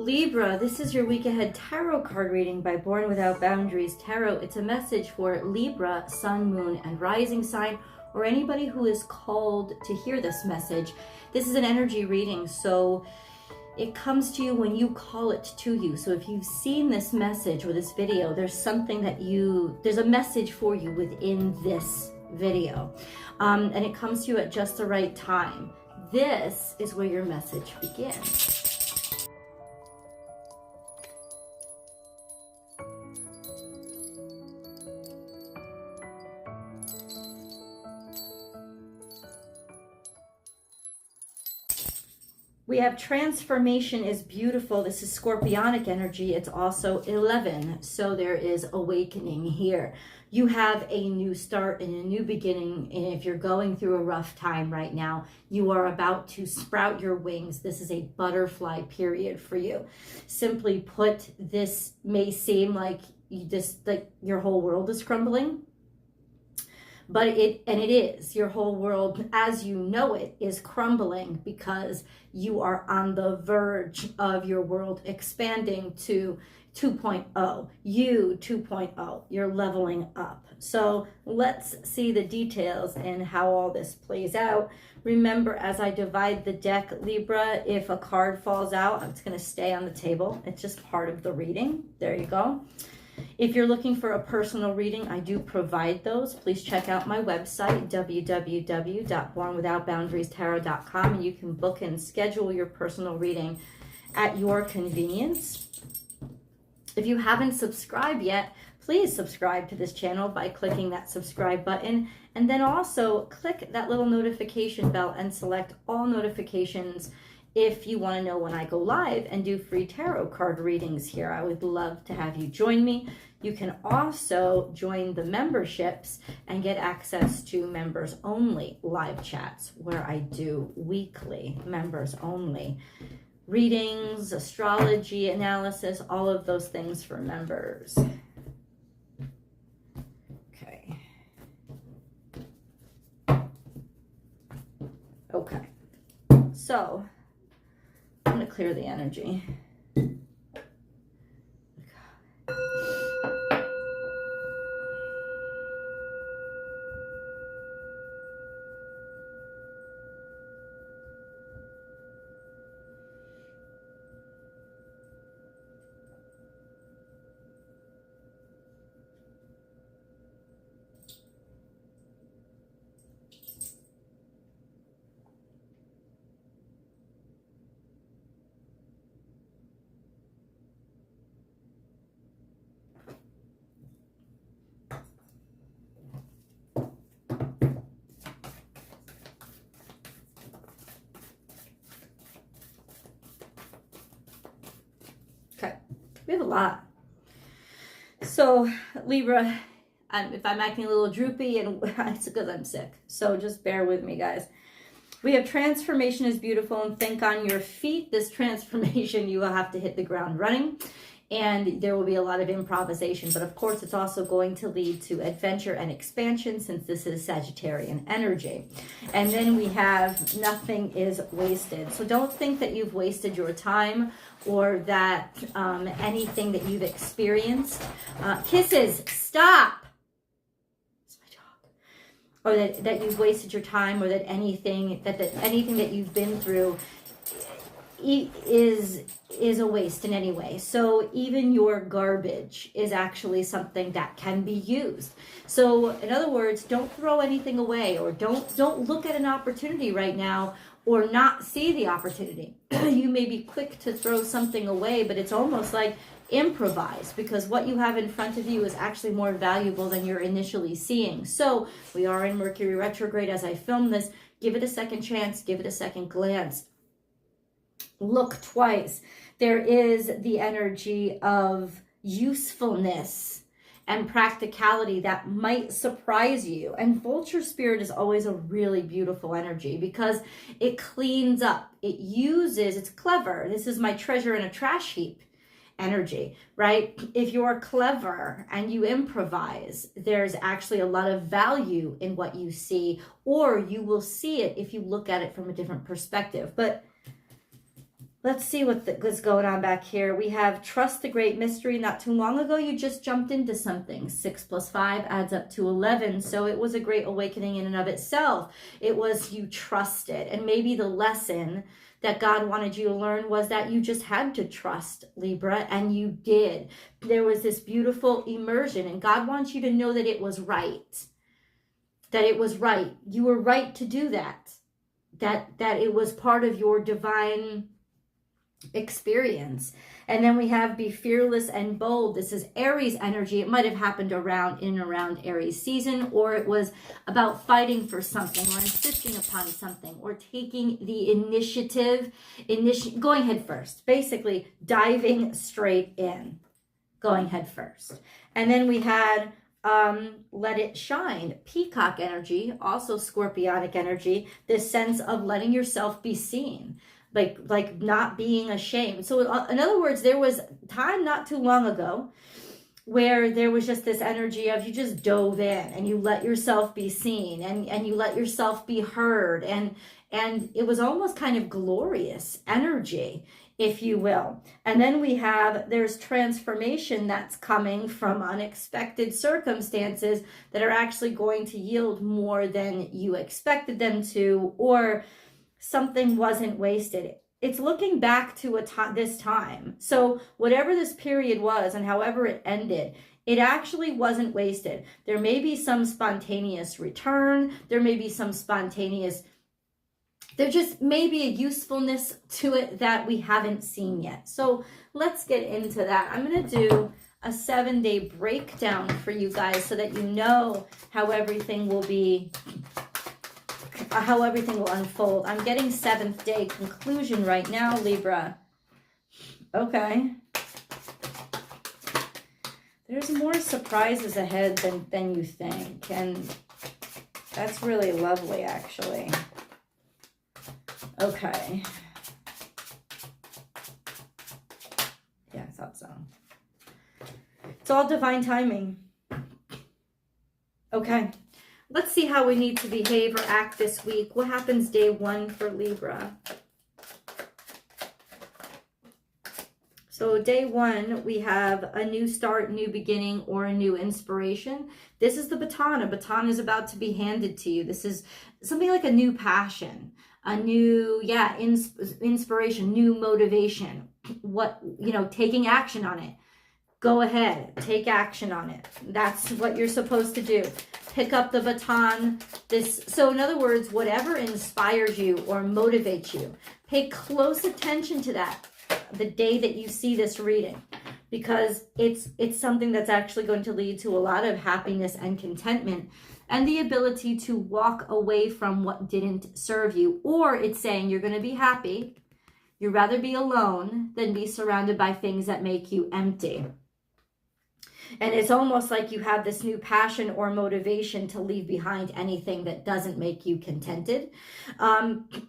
Libra, this is your week ahead tarot card reading by Born Without Boundaries Tarot. It's a message for Libra, Sun, Moon, and Rising sign, or anybody who is called to hear this message. This is an energy reading, so it comes to you when you call it to you. So if you've seen this message or this video, there's something that there's a message for you within this video. And it comes to you at just the right time. This is where your message begins. We have transformation is beautiful. This is scorpionic energy. It's also 11. So there is awakening here. You have a new start and a new beginning. And if you're going through a rough time right now, you are about to sprout your wings. This is a butterfly period for you. Simply put, this may seem like your whole world is crumbling. But it is. Your whole world, as you know it, is crumbling because you are on the verge of your world expanding to 2.0. You 2.0. You're leveling up. So let's see the details and how all this plays out. Remember, as I divide the deck, Libra, if a card falls out, it's going to stay on the table. It's just part of the reading. There you go. If you're looking for a personal reading, I do provide those. Please check out my website, www.bornwithoutboundariestarot.com, and you can book and schedule your personal reading at your convenience. If you haven't subscribed yet, please subscribe to this channel by clicking that subscribe button, and then also click that little notification bell and select all notifications if you want to know when I go live and do free tarot card readings here. I would love to have you join me. You can also join the memberships and get access to members only live chats where I do weekly members only readings, astrology analysis, all of those things for members. Okay. So I'm going to clear the energy. We have a lot. So Libra, if I'm acting a little droopy, and it's because I'm sick, so just bear with me, guys. We have transformation is beautiful, and think on your feet. This transformation, you will have to hit the ground running, and there will be a lot of improvisation, but of course it's also going to lead to adventure and expansion, since this is Sagittarian energy. And then we have nothing is wasted. So don't think that you've wasted your time, or that anything that you've experienced, kisses, stop, it's my dog, or that you've wasted your time, or that anything that you've been through is a waste in any way. So even your garbage is actually something that can be used. So in other words, don't throw anything away, or don't look at an opportunity right now or not see the opportunity. You may be quick to throw something away, but it's almost like improvise, because what you have in front of you is actually more valuable than you're initially seeing. So we are in Mercury retrograde as I film this. Give it a second chance, give it a second glance. Look twice. There is the energy of usefulness and practicality that might surprise you. And vulture spirit is always a really beautiful energy because it cleans up. It's clever. This is my treasure in a trash heap energy, right? If you're clever and you improvise, there's actually a lot of value in what you see, or you will see it if you look at it from a different perspective. But Let's see what's going on back here. We have trust the great mystery. Not too long ago, you just jumped into something. 6 plus 5 adds up to 11. So it was a great awakening in and of itself. It was you trusted. And maybe the lesson that God wanted you to learn was that you just had to trust, Libra, and you did. There was this beautiful immersion, and God wants you to know that it was right. That it was right. You were right to do that. That it was part of your divine experience. And then we have be fearless and bold. This is Aries energy. It might have happened in and around Aries season, or it was about fighting for something or insisting upon something or taking the initiative, going head first, basically diving straight in, going head first. And then we had let it shine, peacock energy, also scorpionic energy, this sense of letting yourself be seen. Like not being ashamed. So in other words, there was time not too long ago where there was just this energy of you just dove in and you let yourself be seen and you let yourself be heard. And it was almost kind of glorious energy, if you will. And then there's transformation that's coming from unexpected circumstances that are actually going to yield more than you expected them to, or something wasn't wasted. It's looking back to this time. So whatever this period was and however it ended, it actually wasn't wasted. There may be some spontaneous return. There may be some there just may be a usefulness to it that we haven't seen yet. So let's get into that. I'm going to do a 7-day breakdown for you guys so that you know how everything will unfold. I'm getting 7th day conclusion right now, Libra. Okay. There's more surprises ahead than you think. And that's really lovely, actually. Okay. Yeah, I thought so. It's all divine timing. Okay. Let's see how we need to behave or act this week. What happens day 1 for Libra? So day 1, we have a new start, new beginning, or a new inspiration. This is the baton. A baton is about to be handed to you. This is something like a new passion, a new, inspiration, new motivation. Taking action on it. Go ahead, take action on it. That's what you're supposed to do. Pick up the baton. So in other words, whatever inspires you or motivates you, pay close attention to that the day that you see this reading, because it's something that's actually going to lead to a lot of happiness and contentment and the ability to walk away from what didn't serve you. Or it's saying you're going to be happy. You'd rather be alone than be surrounded by things that make you empty. And it's almost like you have this new passion or motivation to leave behind anything that doesn't make you contented.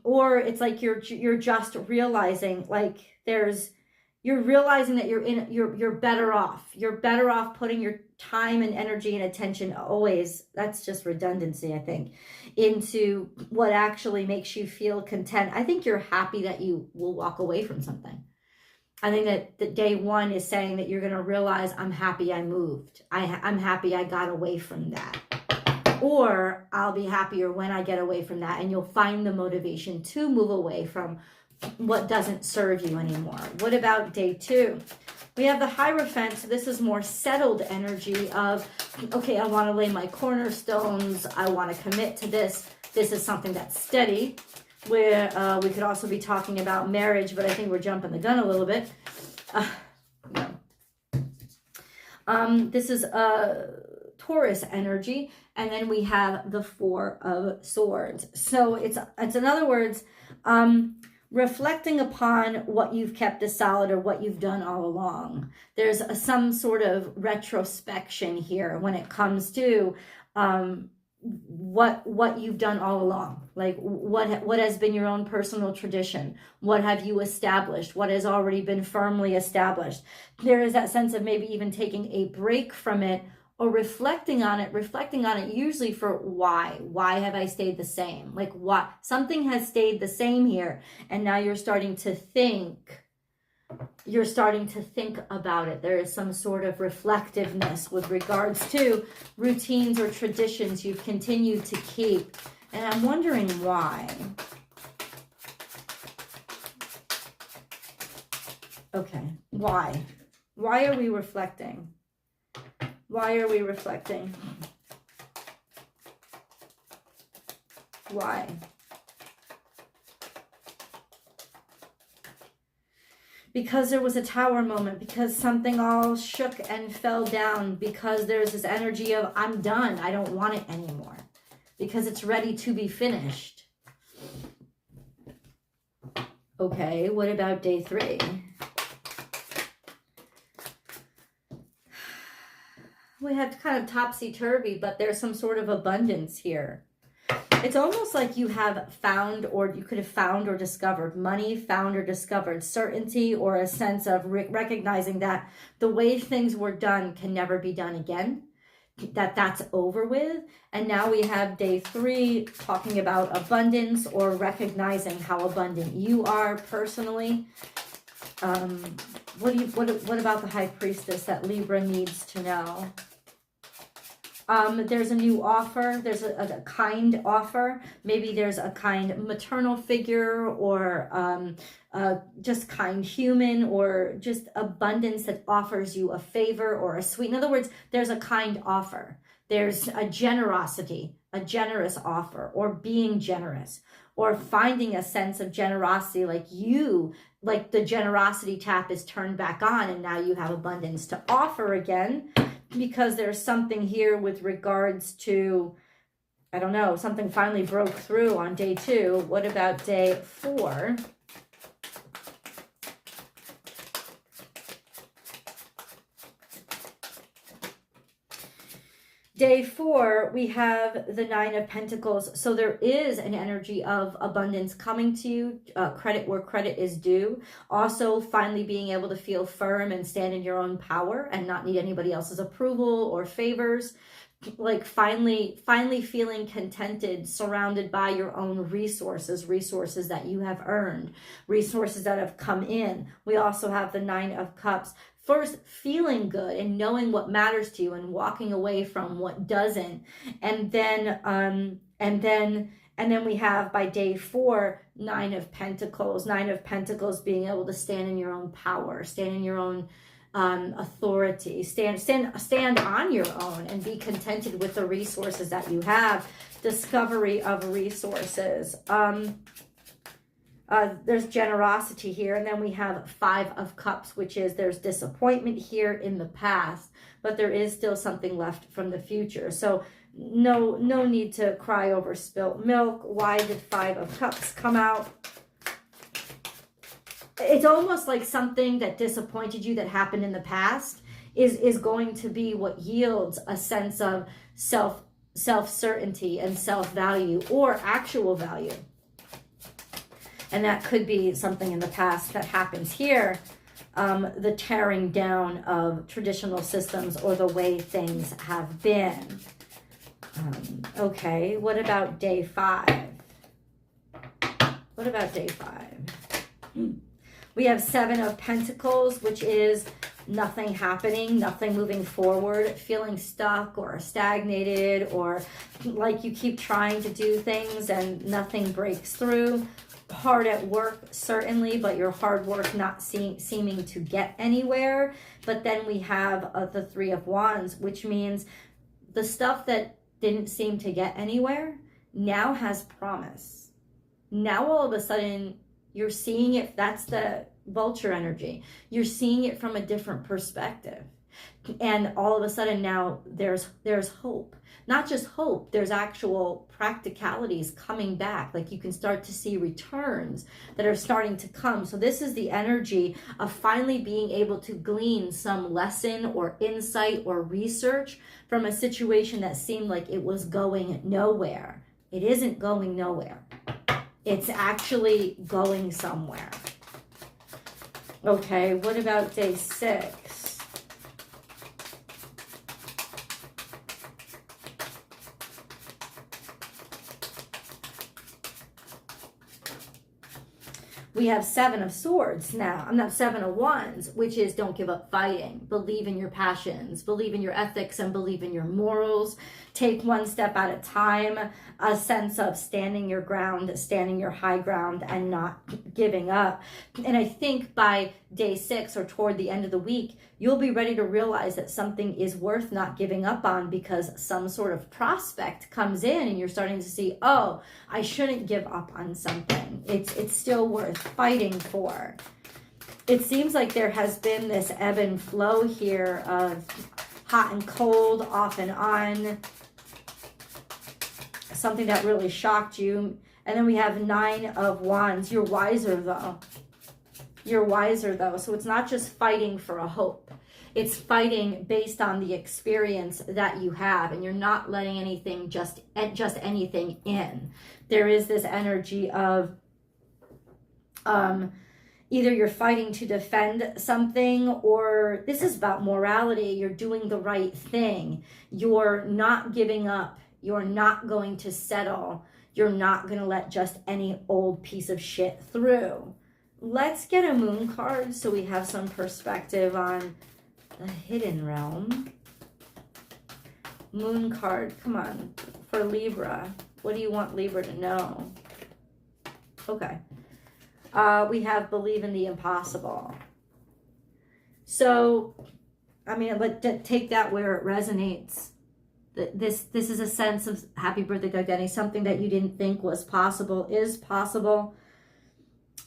Or it's like you're just realizing you're realizing that you're better off. You're better off putting your time and energy and attention always, that's just redundancy, I think, into what actually makes you feel content. I think you're happy that you will walk away from something. I think that day 1 is saying that you're going to realize, I'm happy I moved. I'm happy I got away from that. Or I'll be happier when I get away from that. And you'll find the motivation to move away from what doesn't serve you anymore. What about day 2? We have the Hierophant. So this is more settled energy of, okay, I want to lay my cornerstones. I want to commit to this. This is something that's steady. Where we could also be talking about marriage, but I think we're jumping the gun a little bit. This is Taurus energy, and then we have the 4 of Swords. So it's in other words, reflecting upon what you've kept as solid or what you've done all along. There's some sort of retrospection here when it comes to what you've done all along. Like what has been your own personal tradition? What have you established? What has already been firmly established? There is that sense of maybe even taking a break from it, or reflecting on it usually for why have I stayed the same? Like what, something has stayed the same here, and now you're starting to think about it. There is some sort of reflectiveness with regards to routines or traditions you've continued to keep, and I'm wondering why. Okay, why are we reflecting? Why are we reflecting? Why? Because there was a tower moment, because something all shook and fell down, because there's this energy of I'm done, I don't want it anymore, because it's ready to be finished. Okay, what about day 3? We have kind of topsy-turvy, but there's some sort of abundance here. It's almost like you have found, or you could have found or discovered money, found or discovered certainty, or a sense of recognizing that the way things were done can never be done again, that's over with. And now we have day 3 talking about abundance, or recognizing how abundant you are personally. What about the High Priestess that Libra needs to know? There's a new offer. There's a kind offer. Maybe there's a kind maternal figure, or just kind human, or just abundance that offers you a favor or a sweet. In other words, there's a kind offer. There's a generosity, a generous offer, or being generous, or finding a sense of generosity, like the generosity tap is turned back on, and now you have abundance to offer again. Because there's something here with regards to, I don't know, something finally broke through on day 2. What about day 4? Day 4, we have the 9 of Pentacles. So there is an energy of abundance coming to you, credit where credit is due. Also, finally being able to feel firm and stand in your own power and not need anybody else's approval or favors. Like finally feeling contented, surrounded by your own resources that you have earned, resources that have come in. We also have the 9 of Cups. First, feeling good and knowing what matters to you and walking away from what doesn't. And then we have, by day 4, 9 of Pentacles. 9 of Pentacles being able to stand in your own power, stand in your own authority, stand on your own, and be contented with the resources that you have. Discovery of resources. There's generosity here, and then we have 5 of Cups, which is there's disappointment here in the past, but there is still something left from the future. So no need to cry over spilt milk. Why did 5 of Cups come out? It's almost like something that disappointed you that happened in the past is going to be what yields a sense of self-certainty and self-value, or actual value. And that could be something in the past that happens here. The tearing down of traditional systems, or the way things have been. Okay, what about day 5? What about day 5? We have 7 of Pentacles, which is nothing happening, nothing moving forward, feeling stuck or stagnated, or like you keep trying to do things and nothing breaks through. Hard at work, certainly, but your hard work not seeming to get anywhere. But then we have the 3 of Wands, which means the stuff that didn't seem to get anywhere now has promise. Now all of a sudden you're seeing it. That's the vulture energy. You're seeing it from a different perspective. And all of a sudden now there's hope. Not just hope, there's actual practicalities coming back. Like you can start to see returns that are starting to come. So this is the energy of finally being able to glean some lesson or insight or research from a situation that seemed like it was going nowhere. It isn't going nowhere. It's actually going somewhere. Okay, what about day 6? We have 7 of Swords now. I'm not 7 of Wands, which is don't give up fighting. Believe in your passions, believe in your ethics, and believe in your morals. Take one step at a time. A sense of standing your ground, standing your high ground, and not giving up. And I think by day 6 or toward the end of the week, you'll be ready to realize that something is worth not giving up on because some sort of prospect comes in and you're starting to see, oh, I shouldn't give up on something. It's still worth fighting for. It seems like there has been this ebb and flow here of hot and cold, off and on. Something that really shocked you. And then we have 9 of Wands. You're wiser though. You're wiser though. So it's not just fighting for a hope. It's fighting based on the experience that you have, and you're not letting anything just anything in. There is this energy of either you're fighting to defend something, or this is about morality. You're doing the right thing. You're not giving up. You're not going to settle. You're not going to let just any old piece of shit through. Let's get a moon card so we have some perspective on the hidden realm. Moon card, come on, for Libra. What do you want Libra to know? Okay. We have believe in the impossible. So, I mean, but take that where it resonates. This is a sense of happy birthday, Gagani. Something that you didn't think was possible is possible.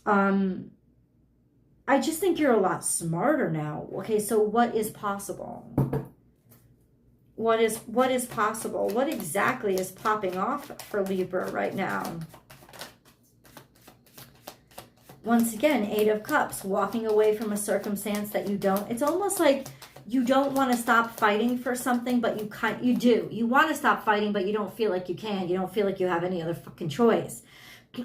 I just think you're a lot smarter now. Okay, so what is possible? What is possible? What exactly is popping off for Libra right now? Once again, 8 of Cups, walking away from a circumstance that you don't. It's almost like you don't want to stop fighting for something, but you do. You want to stop fighting, but you don't feel like you can. You don't feel like you have any other fucking choice.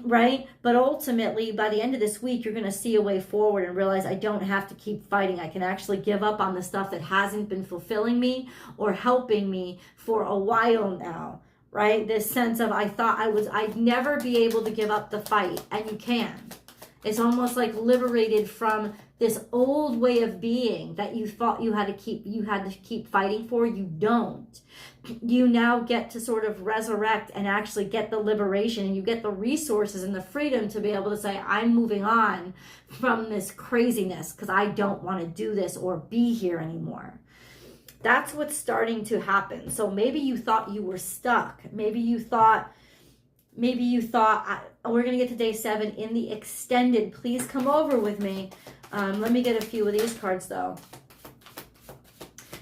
Right? But ultimately, by the end of this week, you're going to see a way forward and realize I don't have to keep fighting. I can actually give up on the stuff that hasn't been fulfilling me or helping me for a while now. Right? This sense of I'd never be able to give up the fight, and you can. It's almost like liberated from this old way of being that you thought you had to keep fighting for. You don't. You now get to sort of resurrect and actually get the liberation, and you get the resources and the freedom to be able to say, I'm moving on from this craziness because I don't want to do this or be here anymore. That's what's starting to happen. So maybe you thought you were stuck. Maybe you thought we're going to get to day 7 in the extended. Please come over with me. Let me get a few of these cards though.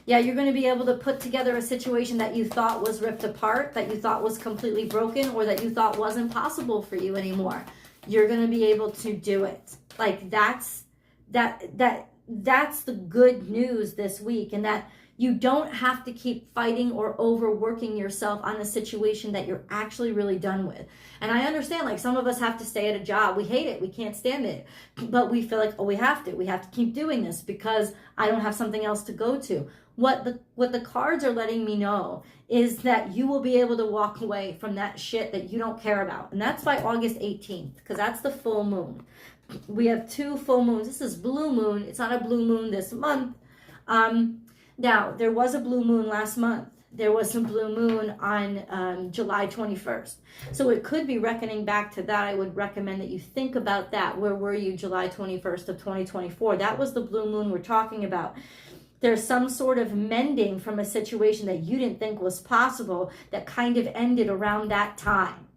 Yeah, you're going to be able to put together a situation that you thought was ripped apart, that you thought was completely broken, or that you thought wasn't possible for you anymore. You're going to be able to do it. Like that's the good news this week, and that you don't have to keep fighting or overworking yourself on a situation that you're actually really done with. And I understand, like, some of us have to stay at a job. We hate it. We can't stand it. But we feel like, oh, we have to. We have to keep doing this because I don't have something else to go to. What the cards are letting me know is that you will be able to walk away from that shit that you don't care about. And that's by August 18th, because that's the full moon. We have 2 full moons. This is blue moon. It's not a blue moon this month. Now, there was a blue moon last month. There was some blue moon on July 21st. So it could be reckoning back to that. I would recommend that you think about that. Where were you July 21st of 2024? That was the blue moon we're talking about. There's some sort of mending from a situation that you didn't think was possible that kind of ended around that time.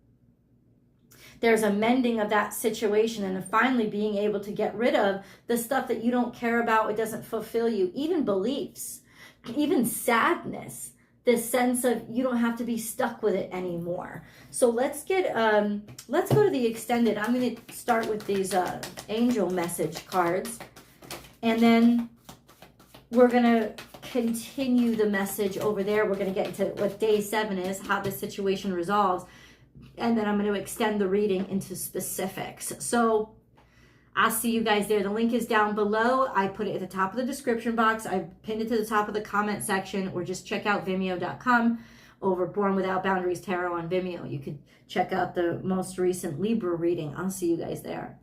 There's a mending of that situation and finally being able to get rid of the stuff that you don't care about. It doesn't fulfill you. Even beliefs, even sadness, this sense of you don't have to be stuck with it anymore. So let's go to the extended. I'm going to start with these angel message cards, and then we're going to continue the message over there. We're going to get into what day 7 is, how the situation resolves. And then I'm going to extend the reading into specifics. So I'll see you guys there. The link is down below. I put it at the top of the description box. I pinned it to the top of the comment section, or just check out Vimeo.com over Born Without Boundaries Tarot on Vimeo. You could check out the most recent Libra reading. I'll see you guys there.